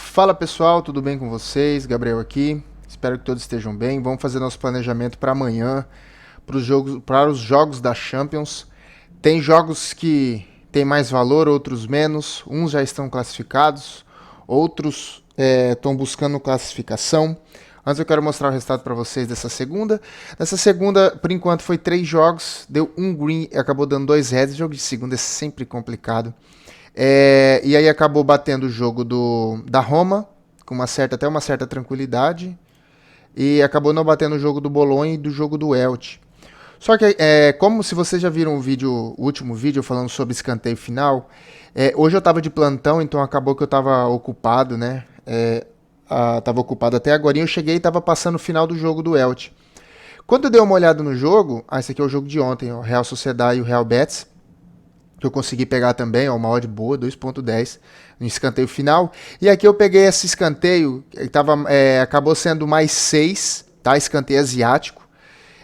Fala pessoal, tudo bem com vocês? Gabriel aqui. Espero que todos estejam bem. Vamos fazer nosso planejamento para amanhã, para os jogos da Champions. Tem jogos que têm mais valor, outros menos. Uns já estão classificados, outros estão buscando classificação. Antes eu quero mostrar o resultado para vocês dessa segunda. Nessa segunda, por enquanto, foi 3 jogos, deu um green e acabou dando 2 reds. Jogo de segunda é sempre complicado. E aí acabou batendo o jogo da Roma, com até uma certa tranquilidade. E acabou não batendo o jogo do Bolonha e do jogo do Elche. Só que, como se vocês já viram o último vídeo falando sobre escanteio final, hoje eu estava de plantão, então acabou que eu estava ocupado, né? Estava ocupado até agora. E eu cheguei e estava passando o final do jogo do Elche. Quando eu dei uma olhada no jogo, esse aqui é o jogo de ontem, o Real Sociedad e o Real Betis, que eu consegui pegar também, uma odd boa, 2.10 no escanteio final. E aqui eu peguei esse escanteio, acabou sendo mais 6, tá? Escanteio asiático.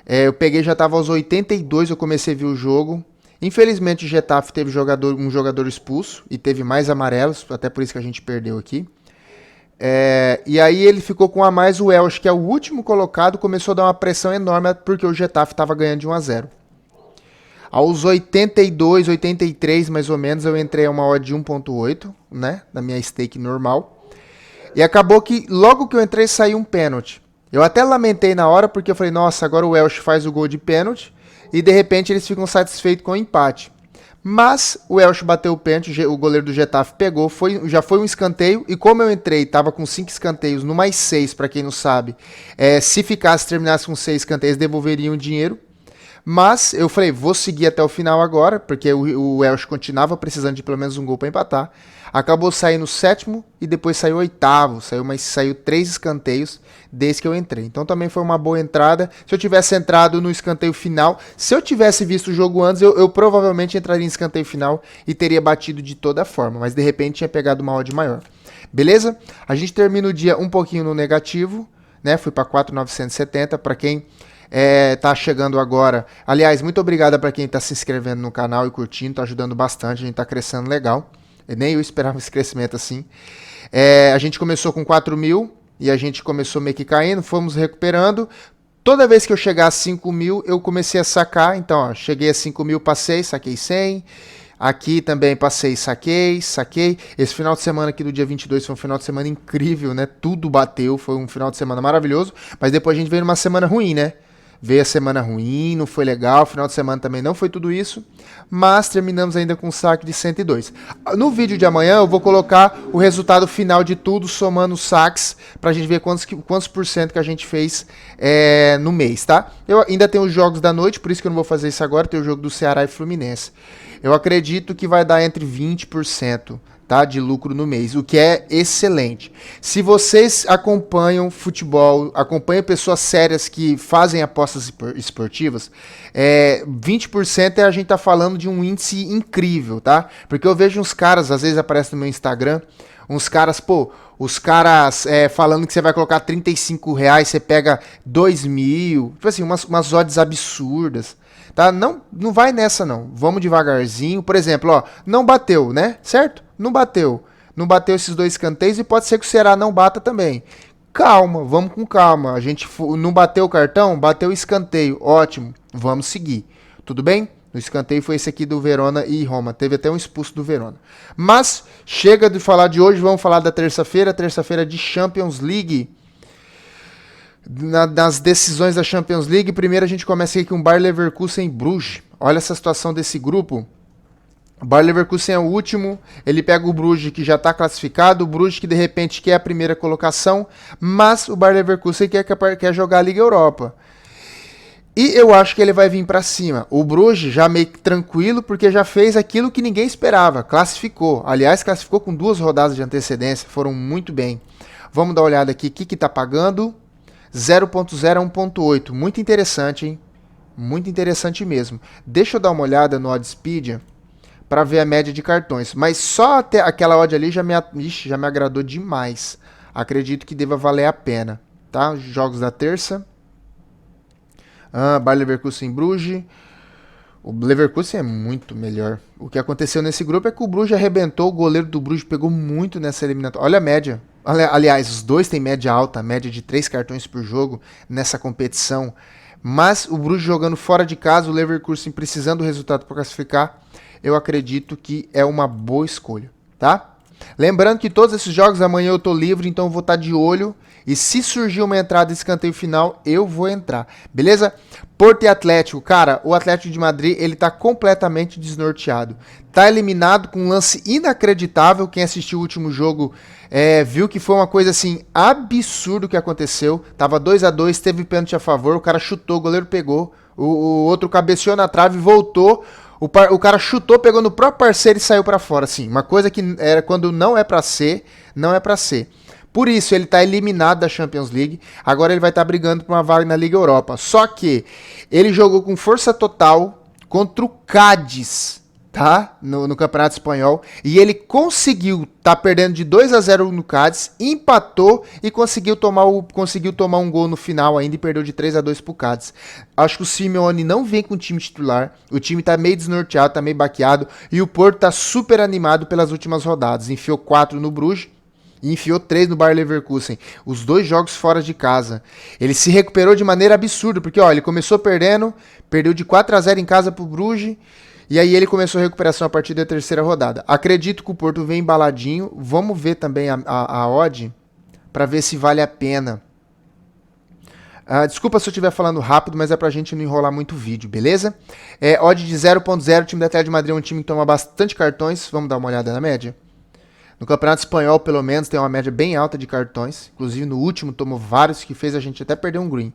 Eu peguei, já estava aos 82, eu comecei a ver o jogo. Infelizmente o Getafe teve um jogador expulso e teve mais amarelos, até por isso que a gente perdeu aqui. E aí ele ficou com a mais, o Elche, que é o último colocado, começou a dar uma pressão enorme porque o Getafe estava ganhando de 1-0. Aos 82, 83 mais ou menos, eu entrei a uma odd de 1.8, né, na minha stake normal. E acabou que logo que eu entrei saiu um pênalti. Eu até lamentei na hora porque eu falei, nossa, agora o Elche faz o gol de pênalti e de repente eles ficam satisfeitos com o empate. Mas o Elche bateu o pênalti, o goleiro do Getafe pegou, já foi um escanteio, e como eu entrei, estava com 5 escanteios no mais 6, para quem não sabe, se terminasse com 6 escanteios, devolveriam o dinheiro. Mas eu falei, vou seguir até o final agora, porque o Elche continuava precisando de pelo menos um gol para empatar. Acabou saindo o 7º e depois saiu o 8º, saiu 3 escanteios desde que eu entrei. Então também foi uma boa entrada. Se eu tivesse entrado no escanteio final, se eu tivesse visto o jogo antes, eu provavelmente entraria em escanteio final e teria batido de toda forma, mas de repente tinha pegado uma odd maior. Beleza? A gente termina o dia um pouquinho no negativo, né? Fui para 4.970, para quem tá chegando agora. Aliás, muito obrigado para quem tá se inscrevendo no canal e curtindo, tá ajudando bastante, a gente tá crescendo legal. Nem eu esperava esse crescimento assim. A gente começou com 4 mil e a gente começou meio que caindo, fomos recuperando. Toda vez que eu chegar a 5 mil, eu comecei a sacar. Então, ó, cheguei a 5 mil, passei, saquei 100. Aqui também passei, saquei. Esse final de semana aqui do dia 22 foi um final de semana incrível, né? Tudo bateu, foi um final de semana maravilhoso. Mas depois a gente veio numa semana ruim, né? Veio a semana ruim, não foi legal, o final de semana também não foi tudo isso, mas terminamos ainda com um saque de 102. No vídeo de amanhã eu vou colocar o resultado final de tudo, somando os saques, pra gente ver quantos por cento que a gente fez no mês, tá? Eu ainda tenho os jogos da noite, por isso que eu não vou fazer isso agora, tem o jogo do Ceará e Fluminense. Eu acredito que vai dar entre 20%. Tá, de lucro no mês, o que é excelente. Se vocês acompanham futebol, acompanham pessoas sérias que fazem apostas esportivas, 20% a gente tá falando de um índice incrível, tá? Porque eu vejo uns caras, às vezes aparece no meu Instagram, uns caras, falando que você vai colocar R$ 35, você pega 2 mil, tipo assim, umas odds absurdas. Tá? Não vai nessa não, vamos devagarzinho. Por exemplo, ó, não bateu, né? Certo? Não bateu esses 2 escanteios e pode ser que o Ceará não bata também. Calma, vamos com calma. A gente não bateu o cartão, bateu o escanteio, ótimo, vamos seguir. Tudo bem? O escanteio foi esse aqui do Verona e Roma. Teve até um expulso do Verona. Mas chega de falar de hoje, vamos falar da terça-feira de Champions League. Nas decisões da Champions League, primeiro a gente começa aqui com o Bayer Leverkusen e Bruges. Olha essa situação desse grupo. O Bayer Leverkusen é o último, ele pega o Bruges que já está classificado, o Bruges que de repente quer a primeira colocação, mas o Bayer Leverkusen quer jogar a Liga Europa. E eu acho que ele vai vir para cima. O Bruges já meio que tranquilo, porque já fez aquilo que ninguém esperava, classificou. Aliás, classificou com 2 rodadas de antecedência, foram muito bem. Vamos dar uma olhada aqui, o que está pagando? 0.0 a 1.8, muito interessante, hein? Muito interessante mesmo. Deixa eu dar uma olhada no Oddspedia para ver a média de cartões. Mas só até aquela odd ali já me agradou demais. Acredito que deva valer a pena, tá? Jogos da terça. Bayer Leverkusen em Bruges. O Leverkusen é muito melhor. O que aconteceu nesse grupo é que o Bruges arrebentou, o goleiro do Bruges pegou muito nessa eliminatória. Olha a média. Aliás, os dois têm média alta, média de 3 cartões por jogo nessa competição. Mas o Bruges jogando fora de casa, o Leverkusen precisando do resultado para classificar, eu acredito que é uma boa escolha, tá? Lembrando que todos esses jogos amanhã eu tô livre, então eu vou estar de olho. E se surgir uma entrada de escanteio final, eu vou entrar, beleza? Porto e Atlético, cara, o Atlético de Madrid, ele tá completamente desnorteado. Tá eliminado com um lance inacreditável. Quem assistiu o último jogo viu que foi uma coisa assim, absurdo que aconteceu. Tava 2-2, teve pênalti a favor, o cara chutou, o goleiro pegou, o outro cabeceou na trave, voltou. O cara chutou, pegou no próprio parceiro e saiu pra fora, assim. Uma coisa que era quando não é pra ser, não é pra ser. Por isso, ele tá eliminado da Champions League. Agora ele vai estar brigando por uma vaga na Liga Europa. Só que ele jogou com força total contra o Cádiz, tá? No Campeonato Espanhol. E ele conseguiu, tá perdendo de 2-0 no Cádiz, empatou e conseguiu tomar um gol no final ainda e perdeu de 3-2 pro Cádiz. Acho que o Simeone não vem com o time titular. O time tá meio desnorteado, tá meio baqueado. E o Porto tá super animado pelas últimas rodadas. Enfiou 4 no Bruges e enfiou 3 no Bayer Leverkusen. Os dois jogos fora de casa. Ele se recuperou de maneira absurda, porque ó, ele começou perdendo, perdeu de 4-0 em casa pro Bruges, e aí ele começou a recuperação a partir da terceira rodada. Acredito que o Porto vem embaladinho. Vamos ver também a odd, para ver se vale a pena. Desculpa se eu estiver falando rápido, mas é pra gente não enrolar muito o vídeo, beleza? Odd de 0.0, o time da Atlético de Madrid é um time que toma bastante cartões. Vamos dar uma olhada na média? No Campeonato Espanhol, pelo menos, tem uma média bem alta de cartões. Inclusive, no último, tomou vários que fez a gente até perder um green.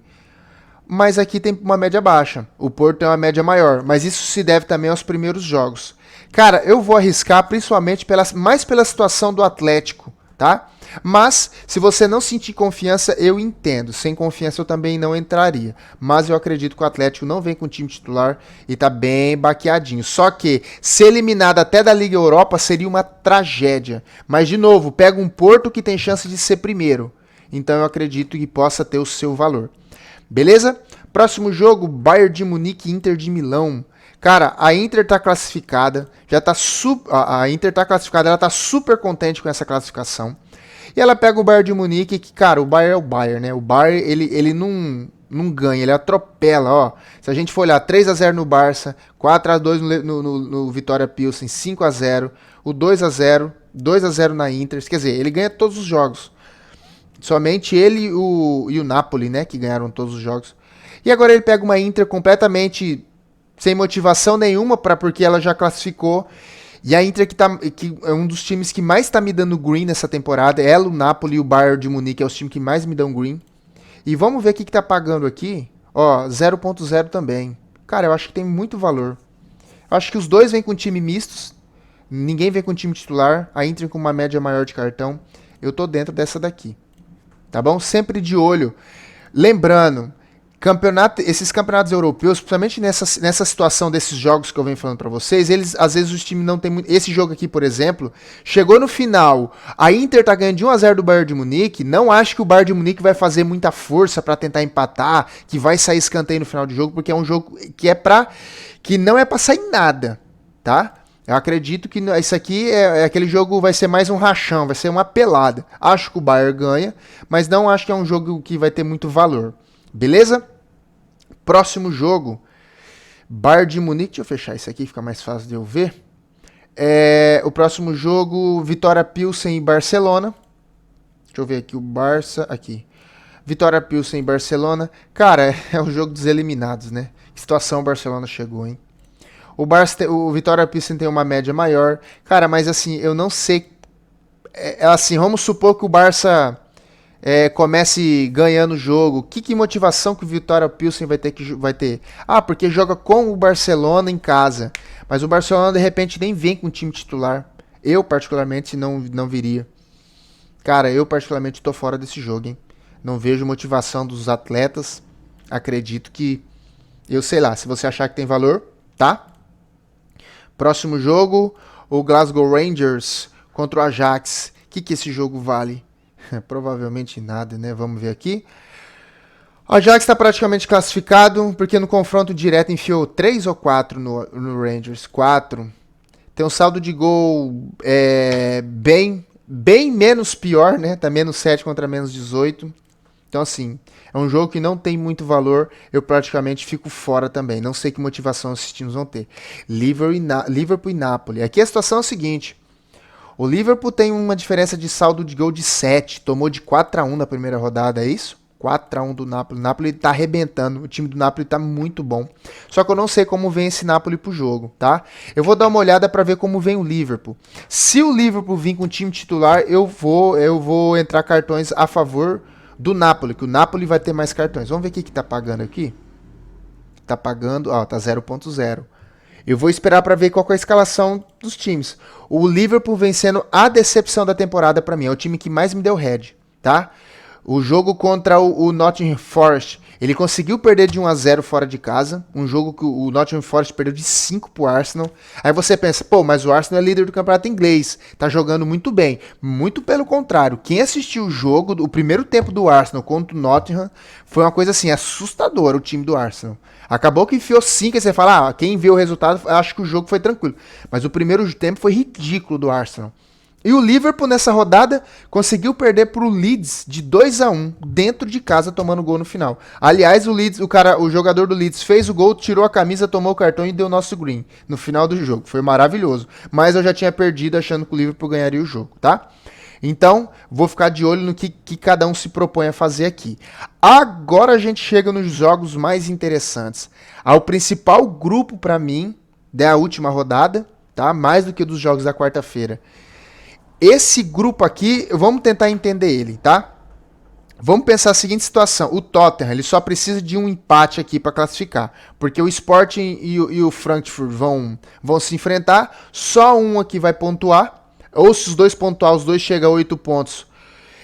Mas aqui tem uma média baixa. O Porto tem uma média maior. Mas isso se deve também aos primeiros jogos. Cara, eu vou arriscar principalmente mais pela situação do Atlético, tá? Mas, se você não sentir confiança, eu entendo. Sem confiança, eu também não entraria. Mas eu acredito que o Atlético não vem com o time titular e tá bem baqueadinho. Só que, ser eliminado até da Liga Europa seria uma tragédia. Mas, de novo, pega um Porto que tem chance de ser primeiro. Então, eu acredito que possa ter o seu valor. Beleza? Próximo jogo, Bayern de Munique e Inter de Milão. Cara, a Inter tá classificada. A Inter tá classificada, ela tá super contente com essa classificação. E ela pega o Bayern de Munique, que, cara, o Bayern é o Bayern, né? O Bayern, ele não ganha, ele atropela, ó. Se a gente for olhar, 3-0 no Barça, 4-2 no Vitória Pilsen, 5-0, o 2-0, 2-0 na Inter. Quer dizer, ele ganha todos os jogos. Somente ele e o Napoli, né, que ganharam todos os jogos. E agora ele pega uma Inter completamente sem motivação nenhuma, porque ela já classificou. E a Inter, que é um dos times que mais está me dando green nessa temporada. Ela, o Napoli e o Bayern de Munique é os times que mais me dão green. E vamos ver o que tá pagando aqui. Ó, 0.0 também. Cara, eu acho que tem muito valor. Eu acho que os dois vêm com time mistos. Ninguém vem com time titular. A Inter com uma média maior de cartão. Eu tô dentro dessa daqui. Tá bom? Sempre de olho. Lembrando, esses campeonatos europeus, principalmente nessa situação desses jogos que eu venho falando pra vocês, eles, às vezes os times não tem muito. Esse jogo aqui, por exemplo, chegou no final, a Inter tá ganhando de 1-0 do Bayern de Munique, não acho que o Bayern de Munique vai fazer muita força pra tentar empatar, que vai sair escanteio no final do jogo, porque é um jogo que não é pra sair nada, tá? Eu acredito que isso aqui aquele jogo vai ser mais um rachão, vai ser uma pelada. Acho que o Bayern ganha, mas não acho que é um jogo que vai ter muito valor. Beleza? Próximo jogo, Bayern de Munique. Deixa eu fechar isso aqui, fica mais fácil de eu ver. O próximo jogo, Vitória Pilsen e Barcelona. Deixa eu ver aqui o Barça. Aqui. Vitória Pilsen e Barcelona. Cara, é o jogo dos eliminados, né? Que situação o Barcelona chegou, hein? O Vitória Pilsen tem uma média maior. Cara, mas assim, eu não sei. Assim, vamos supor que o Barça comece ganhando o jogo. Que motivação que o Vitória Pilsen vai ter? Ah, porque joga com o Barcelona em casa. Mas o Barcelona, de repente, nem vem com o time titular. Eu, particularmente, não viria. Cara, eu, particularmente, tô fora desse jogo, hein? Não vejo motivação dos atletas. Acredito que... Eu sei lá, se você achar que tem valor, tá? Próximo jogo, o Glasgow Rangers contra o Ajax. O que esse jogo vale? Provavelmente nada, né? Vamos ver aqui. O Ajax está praticamente classificado, porque no confronto direto enfiou 3 ou 4 no Rangers. 4. Tem um saldo de gol bem bem menos pior, né? Tá menos 7 contra menos 18. Então, assim, é um jogo que não tem muito valor. Eu praticamente fico fora também. Não sei que motivação esses times vão ter. Liverpool e Napoli. Aqui a situação é a seguinte. O Liverpool tem uma diferença de saldo de gol de 7. Tomou de 4-1 na primeira rodada, é isso? 4-1 do Napoli. O Napoli tá arrebentando. O time do Napoli tá muito bom. Só que eu não sei como vem esse Napoli pro jogo, tá? Eu vou dar uma olhada para ver como vem o Liverpool. Se o Liverpool vir com o time titular, eu vou entrar cartões a favor do Napoli, que o Napoli vai ter mais cartões. Vamos ver o que tá pagando aqui. Tá pagando, ó, tá 0.0. Eu vou esperar para ver qual é a escalação dos times. O Liverpool vem sendo a decepção da temporada para mim. É o time que mais me deu head, tá? O jogo contra o Nottingham Forest, ele conseguiu perder de 1-0 fora de casa. Um jogo que o Nottingham Forest perdeu de 5 pro Arsenal. Aí você pensa, pô, mas o Arsenal é líder do campeonato inglês. Tá jogando muito bem. Muito pelo contrário. Quem assistiu o jogo, o primeiro tempo do Arsenal contra o Nottingham, foi uma coisa assim, assustadora o time do Arsenal. Acabou que enfiou 5 e você fala, quem viu o resultado, acho que o jogo foi tranquilo. Mas o primeiro tempo foi ridículo do Arsenal. E o Liverpool nessa rodada conseguiu perder para o Leeds de 2-1 dentro de casa, tomando gol no final. Aliás, o jogador do Leeds fez o gol, tirou a camisa, tomou o cartão e deu nosso green no final do jogo. Foi maravilhoso. Mas eu já tinha perdido achando que o Liverpool ganharia o jogo, tá? Então, vou ficar de olho no que cada um se propõe a fazer aqui. Agora a gente chega nos jogos mais interessantes. O principal grupo para mim da última rodada, tá? Mais do que dos jogos da quarta-feira. Esse grupo aqui, vamos tentar entender ele, tá? Vamos pensar a seguinte situação. O Tottenham, ele só precisa de um empate aqui para classificar. Porque o Sporting e o Frankfurt vão se enfrentar. Só um aqui vai pontuar. Ou se os dois pontuar, os dois chegam a 8 pontos.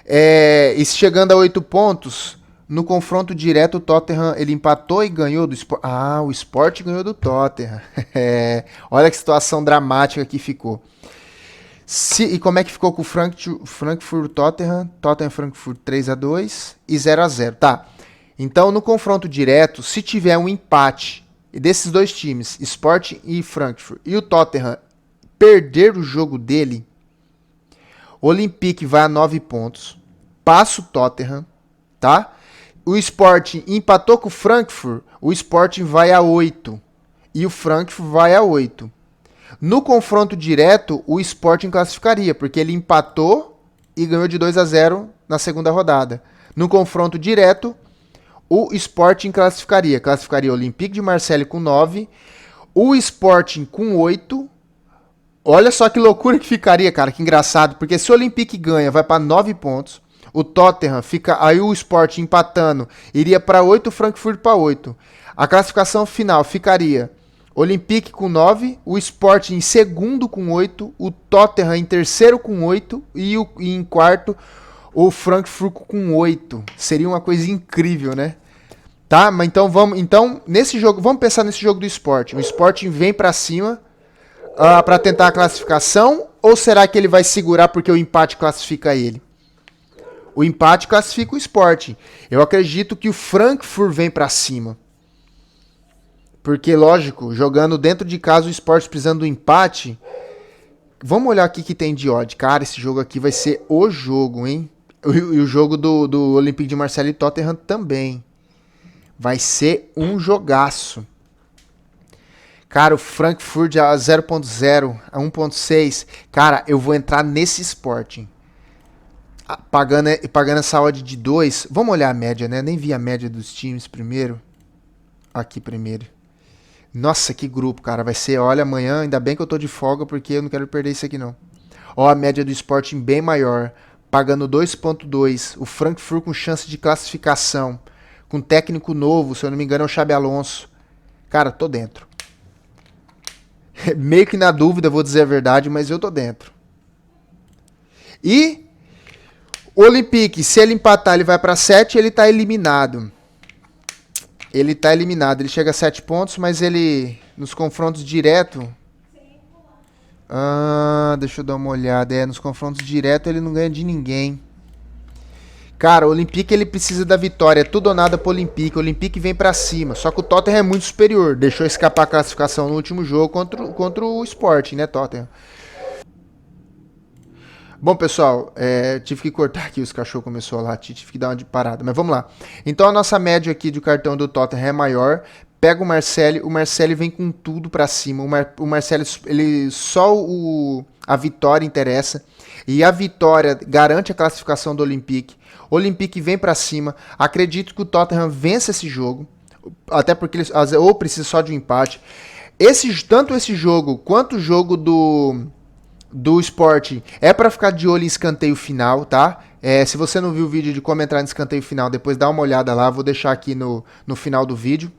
E se chegando a 8 pontos, no confronto direto, o Tottenham ele empatou e ganhou do Sporting. Ah, o Sporting ganhou do Tottenham. Olha que situação dramática que ficou. E como é que ficou com o Frankfurt Tottenham? Tottenham Frankfurt 3-2 e 0-0. Tá. Então, no confronto direto, se tiver um empate desses dois times, Sporting e Frankfurt, e o Tottenham perder o jogo dele, o Olympique vai a 9 pontos, passa o Tottenham, tá? O Sporting empatou com o Frankfurt, o Sporting vai a 8 e o Frankfurt vai a 8. No confronto direto, o Sporting classificaria, porque ele empatou e ganhou de 2-0 na segunda rodada. No confronto direto, o Sporting classificaria. Classificaria o Olympique de Marseille com 9, o Sporting com 8. Olha só que loucura que ficaria, cara, que engraçado, porque se o Olympique ganha, vai para 9 pontos. O Tottenham fica, aí o Sporting empatando, iria para 8, o Frankfurt para 8. A classificação final ficaria Olympique com 9, o Sporting em segundo com 8, o Tottenham em terceiro com 8 e em quarto o Frankfurt com 8. Seria uma coisa incrível, né? Tá, mas então nesse jogo, vamos pensar nesse jogo do Sporting. O Sporting vem para cima para tentar a classificação, ou será que ele vai segurar porque o empate classifica ele? O empate classifica o Sporting. Eu acredito que o Frankfurt vem para cima. Porque, lógico, jogando dentro de casa o Sport precisando do empate. Vamos olhar aqui que tem de odd. Cara, esse jogo aqui vai ser o jogo, hein? E o jogo do Olympique de Marseille e Tottenham também. Vai ser um jogaço. Cara, o Frankfurt a 0.0, a 1.6. Cara, eu vou entrar nesse Sporting. Pagando essa odd de 2. Vamos olhar a média, né? Nem vi a média dos times primeiro. Aqui primeiro. Nossa, que grupo, cara. Vai ser, olha, amanhã, ainda bem que eu tô de folga, porque eu não quero perder isso aqui, não. Ó, a média do Sporting bem maior, pagando 2.2. O Frankfurt com chance de classificação, com técnico novo, se eu não me engano é o Xabi Alonso. Cara, tô dentro. Meio que na dúvida, vou dizer a verdade, mas eu tô dentro. E o Olympique, se ele empatar, ele vai pra 7, ele tá eliminado. Ele tá eliminado, ele chega a 7 pontos, mas ele, nos confrontos diretos... deixa eu dar uma olhada. Nos confrontos diretos ele não ganha de ninguém. Cara, o Olympique ele precisa da vitória, é tudo ou nada pro Olympique. O Olympique vem pra cima, só que o Tottenham é muito superior. Deixou escapar a classificação no último jogo contra o Sporting, né, Tottenham? Bom, pessoal, tive que cortar aqui, os cachorros começaram a latir, tive que dar uma de parada, mas vamos lá. Então a nossa média aqui de cartão do Tottenham é maior. Pega o Marcelli vem com tudo pra cima. O Marcelli, ele só a vitória interessa. E a vitória garante a classificação do Olympique. O Olympique vem pra cima. Acredito que o Tottenham vence esse jogo. Até porque ele ou precisa só de um empate. Tanto esse jogo quanto o jogo do Sporting é pra ficar de olho em escanteio final, tá? Se você não viu o vídeo de como entrar no escanteio final, depois dá uma olhada lá. Vou deixar aqui no final do vídeo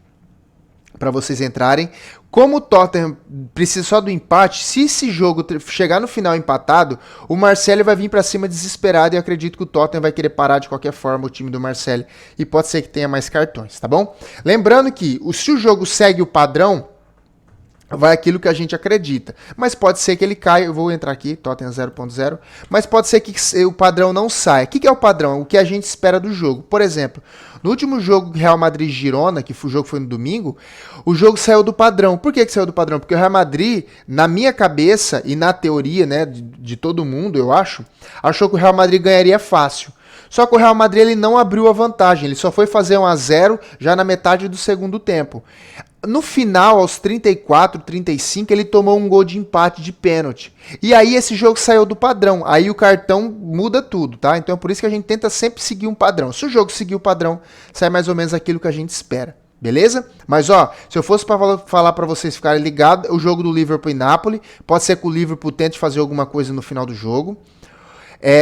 para vocês entrarem. Como o Tottenham precisa só do empate, se esse jogo chegar no final empatado, o Marcelli vai vir para cima desesperado e eu acredito que o Tottenham vai querer parar de qualquer forma o time do Marcelli e pode ser que tenha mais cartões, tá bom? Lembrando que se o jogo segue o padrão, vai aquilo que a gente acredita. Mas pode ser que ele caia, eu vou entrar aqui, Tottenham 0.0, mas pode ser que o padrão não saia. O que é o padrão? O que a gente espera do jogo. Por exemplo, no último jogo Real Madrid-Girona, o jogo foi no domingo, o jogo saiu do padrão. Por que saiu do padrão? Porque o Real Madrid, na minha cabeça e na teoria, né, de todo mundo, eu acho, achou que o Real Madrid ganharia fácil. Só que o Real Madrid ele não abriu a vantagem, ele só foi fazer 1-0 já na metade do segundo tempo. No final, aos 34, 35, ele tomou um gol de empate de pênalti. E aí esse jogo saiu do padrão. Aí o cartão muda tudo, tá? Então é por isso que a gente tenta sempre seguir um padrão. Se o jogo seguir o padrão, sai mais ou menos aquilo que a gente espera. Beleza? Mas ó, se eu fosse para falar para vocês ficarem ligados, o jogo do Liverpool e Napoli, pode ser que o Liverpool tente fazer alguma coisa no final do jogo.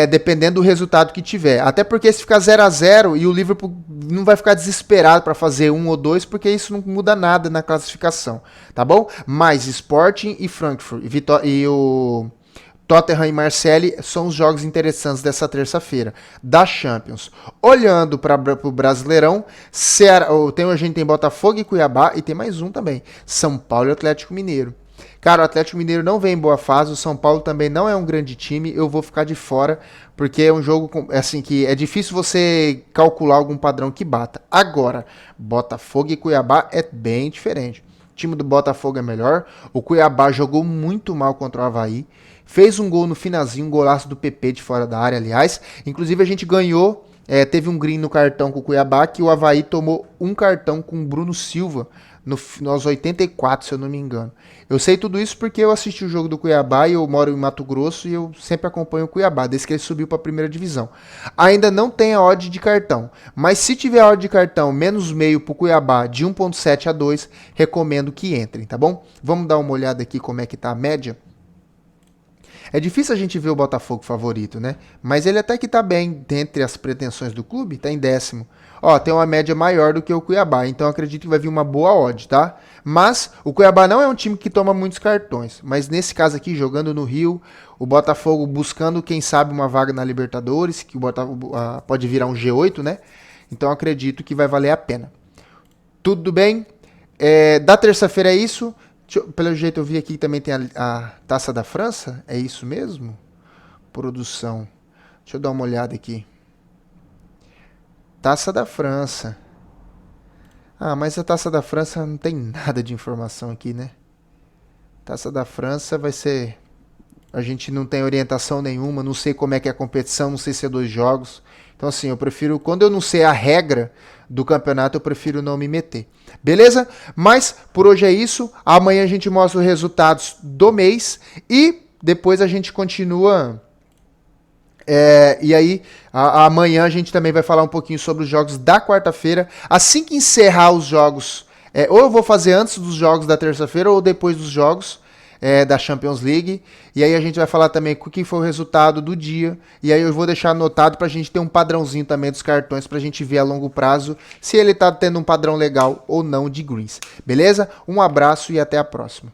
Dependendo do resultado que tiver. Até porque se ficar 0-0 e o Liverpool não vai ficar desesperado para fazer 1 ou 2, porque isso não muda nada na classificação, tá bom? Mas Sporting e Frankfurt e o Tottenham e Marseille são os jogos interessantes dessa terça-feira da Champions. Olhando para o Brasileirão, a gente tem Botafogo e Cuiabá e tem mais um também, São Paulo e Atlético Mineiro. Cara, o Atlético Mineiro não vem em boa fase, o São Paulo também não é um grande time, eu vou ficar de fora, porque é um jogo assim que é difícil você calcular algum padrão que bata. Agora, Botafogo e Cuiabá é bem diferente. O time do Botafogo é melhor, o Cuiabá jogou muito mal contra o Avaí, fez um gol no finalzinho, um golaço do PP de fora da área, aliás. Inclusive a gente ganhou, teve um green no cartão com o Cuiabá, que o Avaí tomou um cartão com o Bruno Silva, nos 84, se eu não me engano. Eu sei tudo isso porque eu assisti o jogo do Cuiabá e eu moro em Mato Grosso e eu sempre acompanho o Cuiabá, desde que ele subiu para a primeira divisão. Ainda não tem a odd de cartão, mas se tiver a odd de cartão menos meio para o Cuiabá de 1.7 a 2, recomendo que entrem, tá bom? Vamos dar uma olhada aqui como é que tá a média. É difícil a gente ver o Botafogo favorito, né? Mas ele até que tá bem dentre as pretensões do clube, tá em 10º. Ó, tem uma média maior do que o Cuiabá, então acredito que vai vir uma boa odd, tá? Mas o Cuiabá não é um time que toma muitos cartões, mas nesse caso aqui, jogando no Rio, o Botafogo buscando, quem sabe, uma vaga na Libertadores, que o Botafogo pode virar um G8, né? Então acredito que vai valer a pena. Tudo bem? Da terça-feira é isso. Pelo jeito eu vi aqui que também tem a Taça da França, é isso mesmo? Produção. Deixa eu dar uma olhada aqui. Taça da França. Ah, mas a Taça da França não tem nada de informação aqui, né? Taça da França vai ser... A gente não tem orientação nenhuma, não sei como é que é a competição, não sei se é 2 jogos. Então assim, eu prefiro... Quando eu não sei a regra do campeonato, eu prefiro não me meter. Beleza? Mas por hoje é isso. Amanhã a gente mostra os resultados do mês e depois a gente continua... e aí, amanhã a gente também vai falar um pouquinho sobre os jogos da quarta-feira. Assim que encerrar os jogos, ou eu vou fazer antes dos jogos da terça-feira ou depois dos jogos da Champions League. E aí a gente vai falar também o que foi o resultado do dia. E aí eu vou deixar anotado pra gente ter um padrãozinho também dos cartões pra gente ver a longo prazo se ele tá tendo um padrão legal ou não de greens. Beleza? Um abraço e até a próxima.